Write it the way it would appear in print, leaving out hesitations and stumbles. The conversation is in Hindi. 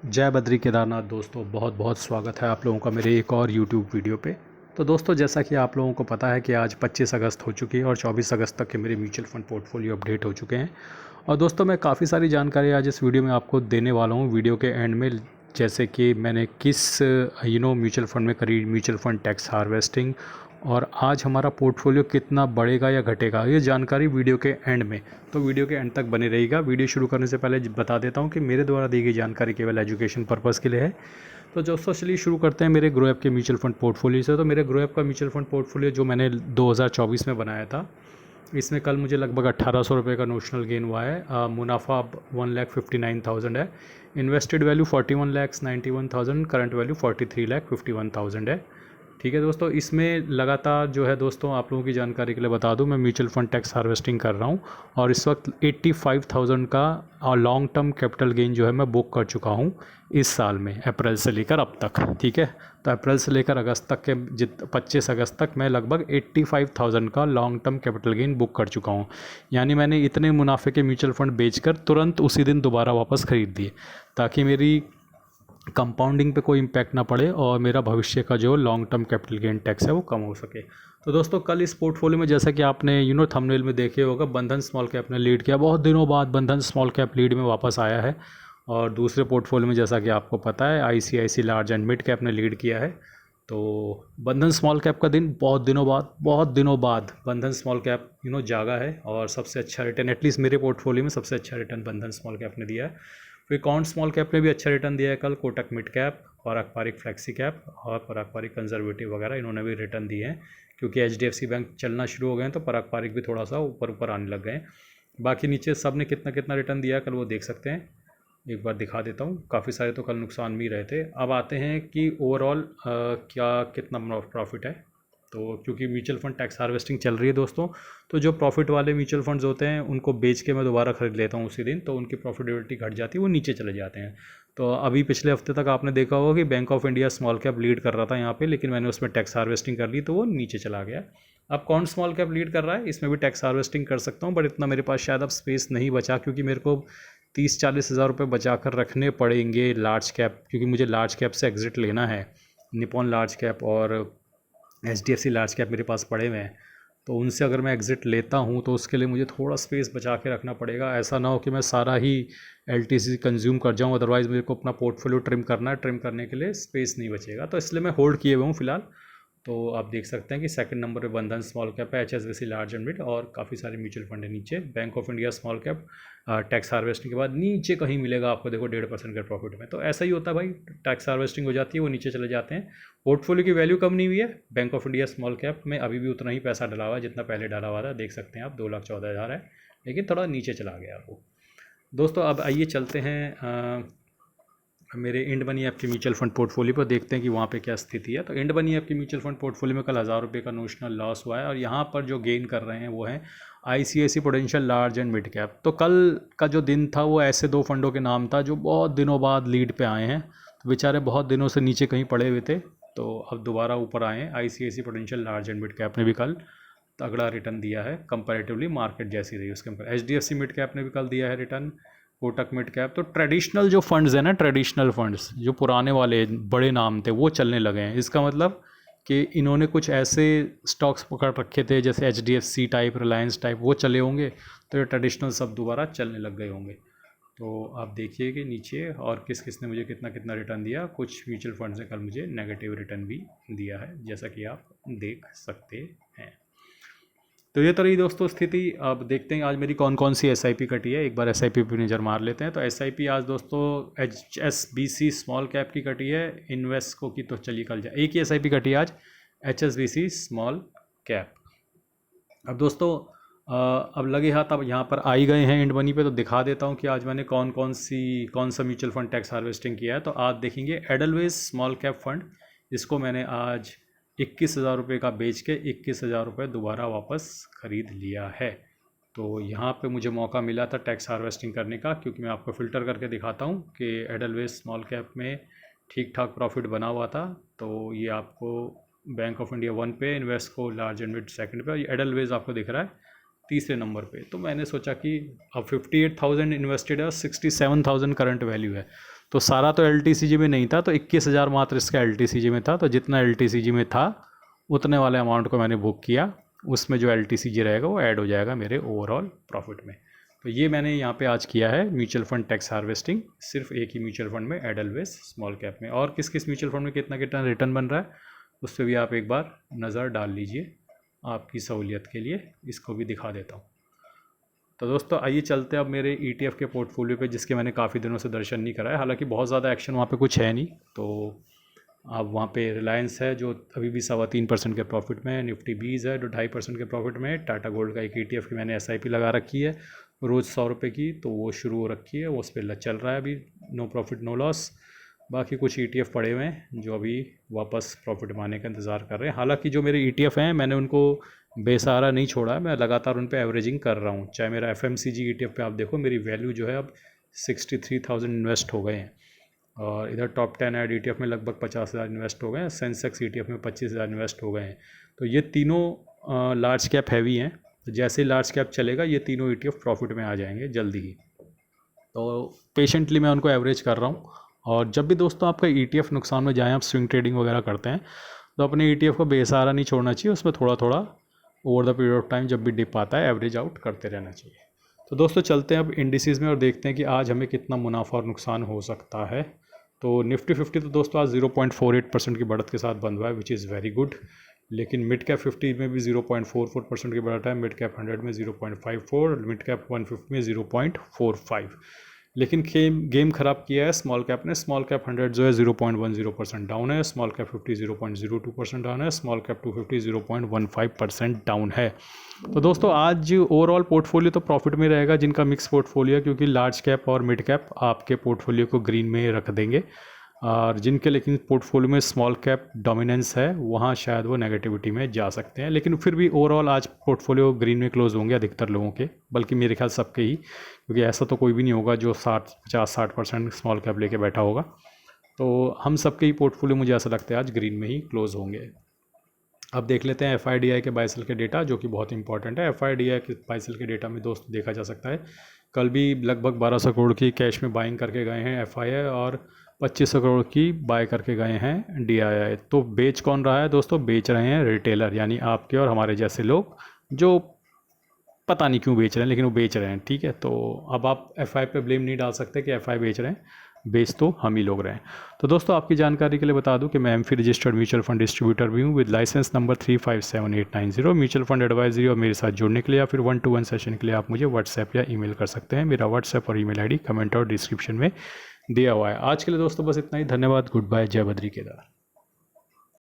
जय बद्री केदारनाथ दोस्तों, बहुत बहुत स्वागत है आप लोगों का मेरे एक और यूट्यूब वीडियो पे। तो दोस्तों, जैसा कि आप लोगों को पता है कि आज 25 अगस्त हो चुकी है और 24 अगस्त तक के मेरे म्यूचुअल फंड पोर्टफोलियो अपडेट हो चुके हैं। और दोस्तों, मैं काफ़ी सारी जानकारी आज इस वीडियो में आपको देने वाला हूँ वीडियो के एंड में। जैसे कि मैंने किस म्यूचुअल फंड में करी म्यूचुअल फंड टैक्स हार्वेस्टिंग, और आज हमारा पोर्टफोलियो कितना बढ़ेगा या घटेगा, ये जानकारी वीडियो के एंड में। तो वीडियो के एंड तक बने रहिएगा। वीडियो शुरू करने से पहले बता देता हूँ कि मेरे द्वारा दी गई जानकारी केवल एजुकेशन पर्पज़ के लिए है। तो दोस्तों, चलिए शुरू करते हैं मेरे ग्रो ऐप के म्यूचुअल फंड पोर्टफोलियो से। तो मेरे ग्रो ऐप का म्यूचुअल फंड पोर्टफोलियो जो मैंने 2024 में बनाया था, इसमें कल मुझे लगभग 1800 रुपये का नोशनल गेन हुआ है। मुनाफा अब 1,59,000 है। इन्वेस्टेड वैल्यू 41,91,000, करंट वैल्यू 43,51,000 है। ठीक है दोस्तों, इसमें लगातार जो है दोस्तों, आप लोगों की जानकारी के लिए बता दूं, मैं म्यूचुअल फंड टैक्स हार्वेस्टिंग कर रहा हूं और इस वक्त 85,000 का लॉन्ग टर्म कैपिटल गेन जो है मैं बुक कर चुका हूं इस साल में, अप्रैल से लेकर अब तक। ठीक है, तो अप्रैल से लेकर अगस्त तक के 25 अगस्त तक मैं लगभग 85,000 का long term capital gain book कर चुका हूँ। यानी मैंने इतने मुनाफे के म्यूचुअल फंड बेचकर तुरंत उसी दिन दोबारा वापस ख़रीद दिए, ताकि मेरी कंपाउंडिंग पे कोई इम्पैक्ट ना पड़े और मेरा भविष्य का जो long term capital gain tax है वो कम हो सके। तो दोस्तों, कल इस पोर्टफोलियो में जैसा कि आपने थंबनेल में देखे होगा, बंधन स्मॉल कैप ने लीड किया। बहुत दिनों बाद बंधन स्मॉल कैप लीड में वापस आया है। और दूसरे पोर्टफोलियो में जैसा कि आपको पता है, ICICI large and mid cap ने लीड किया है। तो बंधन स्मॉल कैप का दिन बहुत दिनों बाद बंधन स्मॉल कैप जागा है और सबसे अच्छा रिटर्न, एटलीस्ट मेरे पोर्टफोलियो में सबसे अच्छा रिटर्न बंधन स्मॉल कैप ने दिया है। फिर कौन स्मॉल कैप ने भी अच्छा रिटर्न दिया है कल। कोटक मिड कैप, पराग पारिक फ्लेक्सी कैप और पराग पारिक कंजर्वेटिव वगैरह, इन्होंने भी रिटर्न दिए हैं। क्योंकि एचडीएफसी बैंक चलना शुरू हो गए हैं तो पराग पारिक भी थोड़ा सा ऊपर ऊपर आने लग गए हैं। बाकी नीचे सब ने कितना कितना रिटर्न दिया है कल, वो देख सकते हैं। एक बार दिखा देता हूँ। काफ़ी सारे तो कल नुकसान भी रहे थे। अब आते हैं कि ओवरऑल क्या कितना प्रॉफिट है। तो क्योंकि म्यूचुअल फंड टैक्स हार्वेस्टिंग चल रही है दोस्तों, तो जो प्रॉफिट वाले म्यूचुअल फंड्स होते हैं उनको बेच के मैं दोबारा ख़रीद लेता हूँ उसी दिन, तो उनकी प्रॉफिटेबिलिटी घट जाती है, वो नीचे चले जाते हैं। तो अभी पिछले हफ्ते तक आपने देखा होगा कि bank of India small cap lead कर रहा था यहाँ पे, लेकिन मैंने उसमें टैक्स हार्वेस्टिंग कर ली तो वो नीचे चला गया। अब कौन स्मॉल कैप लीड कर रहा है, इसमें भी टैक्स हार्वेस्टिंग कर सकता हूँ, बट इतना मेरे पास शायद अब स्पेस नहीं बचा, क्योंकि मेरे को 30-40 हज़ार रुपये बचा कर रखने पड़ेंगे लार्ज कैप, क्योंकि मुझे लार्ज कैप से एग्ज़िट लेना है। निपॉन लार्ज कैप और एचडीएफसी लार्ज कैप मेरे पास पड़े हुए हैं, तो उनसे अगर मैं एग्ज़िट लेता हूं तो उसके लिए मुझे थोड़ा स्पेस बचा के रखना पड़ेगा। ऐसा ना हो कि मैं सारा ही एलटीसी कंज्यूम कर जाऊं, अदरवाइज़ मेरे को अपना पोर्टफोलियो ट्रिम करना है, ट्रिम करने के लिए स्पेस नहीं बचेगा, तो इसलिए मैं होल्ड किए हुए हूँ फ़िलहाल। तो आप देख सकते हैं कि सेकंड नंबर पे बंधन स्मॉल कैप है, एचएसबीसी लार्ज एंड मिड, और काफ़ी सारे म्यूचुअल फंड है नीचे। Bank of India small cap tax harvesting के बाद नीचे कहीं मिलेगा आपको, देखो 1.5% का प्रॉफिट में। तो ऐसा ही होता है भाई, टैक्स हार्वेस्टिंग हो जाती है, वो नीचे चले जाते हैं। पोर्टफोलियो की वैल्यू कम नहीं हुई है। Bank of India small cap में अभी भी उतना ही पैसा डला हुआ है जितना पहले डाला हुआ था, देख सकते हैं आप, 2,14,000 है, लेकिन थोड़ा नीचे चला गया वो। दोस्तों, अब आइए चलते हैं मेरे इंड मनी ऐप के म्यूचुअल फंड पोर्टफोलियो पर, देखते हैं कि वहाँ पे क्या स्थिति है। तो इंड मनी ऐप के म्यूचुअल फंड पोर्टफोलियो में कल 1,000 रुपये का नोशनल लॉस हुआ है, और यहाँ पर जो गेन कर रहे हैं वो हैं ICICI Prudential large and mid cap. तो कल का जो दिन था वो ऐसे दो फंडों के नाम था जो बहुत दिनों बाद लीड पे आए हैं। तो बेचारे बहुत दिनों से नीचे कहीं पड़े हुए थे, तो अब दोबारा ऊपर आए हैं। ICICI Prudential large and mid cap ने भी कल तगड़ा रिटर्न दिया है, कंपैरेटिवली मार्केट जैसी रही उसके ऊपर। एचडीएफसी मिड कैप ने भी कल दिया है रिटर्न, कोटक मिड कैप। तो ट्रेडिशनल जो फंड्स हैं ना, ट्रेडिशनल फंड्स जो पुराने वाले बड़े नाम थे वो चलने लगे हैं। इसका मतलब कि इन्होंने कुछ ऐसे स्टॉक्स पकड़ रखे थे जैसे एचडीएफसी टाइप, रिलायंस टाइप, वो चले होंगे, तो ये ट्रेडिशनल सब दोबारा चलने लग गए होंगे। तो आप देखिए कि नीचे और किस किस ने मुझे कितना कितना रिटर्न दिया। कुछ म्यूचुअल फंड्स ने कल मुझे नेगेटिव रिटर्न भी दिया है, जैसा कि आप देख सकते हैं। तो ये तो रही दोस्तों स्थिति। अब देखते हैं आज मेरी कौन कौन सी एसआईपी कटी है, एक बार एसआईपी पे नज़र मार लेते हैं। तो एसआईपी आज दोस्तों एचएसबीसी स्मॉल कैप की कटी है, इन्वेस्को की तो चलिए कल जाए, एक ही एसआईपी कटी है आज, एचएसबीसी स्मॉल कैप। अब दोस्तों अब लगे हाथ अब यहाँ पर आई गए हैं इंड मनी पे, तो दिखा देता हूँ कि आज मैंने कौन सा म्यूचुअल फंड टैक्स हार्वेस्टिंग किया है। तो आप देखेंगे एडलवेज स्मॉल कैप फंड, इसको मैंने आज 21,000 रुपये का बेच के 21,000 रुपये दोबारा वापस ख़रीद लिया है। तो यहाँ पे मुझे मौका मिला था टैक्स हार्वेस्टिंग करने का, क्योंकि मैं आपको फ़िल्टर करके दिखाता हूँ कि एडलवेज स्मॉल कैप में ठीक ठाक प्रॉफिट बना हुआ था। तो ये आपको बैंक ऑफ इंडिया 1 पे, Invesco large and mid second पे, और ये एडलवेज आपको दिख रहा है तीसरे नंबर पे। तो मैंने सोचा कि अब 58,000 इन्वेस्टेड है और 67,000 करंट वैल्यू है, तो सारा तो LTCG में नहीं था, तो 21,000 मात्र इसका LTCG में था। तो जितना LTCG में था उतने वाले अमाउंट को मैंने बुक किया, उसमें जो LTCG रहेगा वो ऐड हो जाएगा मेरे ओवरऑल प्रॉफिट में। तो ये मैंने यहाँ पे आज किया है म्यूचुअल फंड टैक्स हार्वेस्टिंग, सिर्फ एक ही म्यूचुअल फंड में, एडलवेस स्मॉल कैप में। और किस किस म्यूचुअल फंड में कितना कितना रिटर्न बन रहा है उस पर भी आप एक बार नज़र डाल लीजिए, आपकी सहूलियत के लिए इसको भी दिखा देता हूँ। तो दोस्तों आइए चलते हैं अब मेरे ETF के पोर्टफोलियो पे, जिसके मैंने काफ़ी दिनों से दर्शन नहीं करा है। हालांकि बहुत ज़्यादा एक्शन वहाँ पे कुछ है नहीं। तो अब वहाँ पे रिलायंस है जो अभी भी 3.25% के प्रॉफिट में है, निफ्टी 20 है जो 2.5% के प्रॉफिट में है, टाटा गोल्ड का एक ETF की मैंने SIP लगा रखी है रोज़ 100 रुपये की, तो वो शुरू हो रखी है, वो उस पर चल रहा है अभी, नो प्रॉफिट नो लॉस। बाकी कुछ ETF पड़े हुए हैं जो अभी वापस प्रॉफिट मारने का इंतज़ार कर रहे हैं। हालांकि जो मेरे ETF हैं मैंने उनको बेसहारा नहीं छोड़ा है, मैं लगातार उन पर एवरेजिंग कर रहा हूँ। चाहे मेरा FMCG ETF पे आप देखो, मेरी वैल्यू जो है अब 63,000 इन्वेस्ट हो गए हैं, और इधर टॉप 10 ऐड ETF में लगभग 50,000 इन्वेस्ट हो गए हैं, सेंसेक्स ETF में 25,000 इन्वेस्ट हो गए हैं। तो ये तीनों लार्ज कैप हैवी हैं, तो जैसे लार्ज कैप चलेगा ये तीनों ETF प्रॉफिट में आ जाएंगे जल्दी ही। तो पेशेंटली मैं उनको एवरेज कर रहा हूँ। और जब भी दोस्तों आपका ETF नुकसान में जाए, आप स्विंग ट्रेडिंग वगैरह करते हैं, तो अपने ETF को बेसहारा नहीं छोड़ना चाहिए, उसमें थोड़ा थोड़ा over the period of time जब भी डिप आता है एवरेज आउट करते रहना चाहिए। तो दोस्तों चलते हैं अब इंडिसेस में और देखते हैं कि आज हमें कितना मुनाफा और नुकसान हो सकता है। तो निफ्टी 50 तो दोस्तों आज 0.48% की बढ़त के साथ बंद हुआ है, विच इज़ वेरी गुड। लेकिन मिड कैप 50 में भी 0.44% की बढ़त है, मिड कैप 100 में 0.54, मिड कैप 150 में 0.45। लेकिन गेम ख़राब किया है स्मॉल कैप ने। स्मॉल कैप 100 जो है 0.10% डाउन है, स्मॉल कैप 50 0.02% डाउन है, स्मॉल कैप 250 0.15% डाउन है। तो दोस्तों आज ओवरऑल पोर्टफोलियो तो प्रॉफिट में रहेगा जिनका मिक्स पोर्टफोलियो है, क्योंकि लार्ज कैप और मिड कैप आपके पोर्टफोलियो को ग्रीन में रख देंगे, और जिनके लेकिन पोर्टफोलियो में स्मॉल कैप डोमिनेंस है वहाँ शायद वो नेगेटिविटी में जा सकते हैं। लेकिन फिर भी ओवरऑल आज पोर्टफोलियो ग्रीन में क्लोज होंगे अधिकतर लोगों के, बल्कि मेरे ख्याल सबके ही, क्योंकि ऐसा तो कोई भी नहीं होगा जो 50-60% स्मॉल कैप लेके बैठा होगा। तो हम सबके ही पोर्टफोलियो मुझे ऐसा लगता है आज ग्रीन में ही क्लोज होंगे। अब देख लेते हैं FIDI के बाय सेल के डेटा, जो कि बहुत इंपॉर्टेंट है। FIDI के बाय सेल के डेटा में दोस्तों देखा जा सकता है कल भी लगभग 1200 करोड़ की कैश में बाइंग करके गए हैं FII, और 2500 करोड़ की बाय करके गए हैं DII। तो बेच कौन रहा है दोस्तों? बेच रहे हैं रिटेलर, यानी आपके और हमारे जैसे लोग, जो पता नहीं क्यों बेच रहे हैं लेकिन वो बेच रहे हैं। ठीक है, तो अब आप FI पे ब्लेम नहीं डाल सकते कि FI बेच रहे हैं, बेच तो हम ही लोग रहे हैं। तो दोस्तों आपकी जानकारी के लिए बता दूं कि मैं MFI registered mutual fund distributor भी हूं with licence number 357890। Mutual fund advisory और मेरे साथ जुड़ने के लिए या फिर 1-to-1 सेशन के लिए आप मुझे व्हाट्सएप या ईमेल कर सकते हैं। मेरा व्हाट्सएप और ईमेल ID कमेंट और डिस्क्रिप्शन में दिया हुआ है। आज के लिए दोस्तों बस इतना ही। धन्यवाद, गुड बाय, जय बद्री केदार।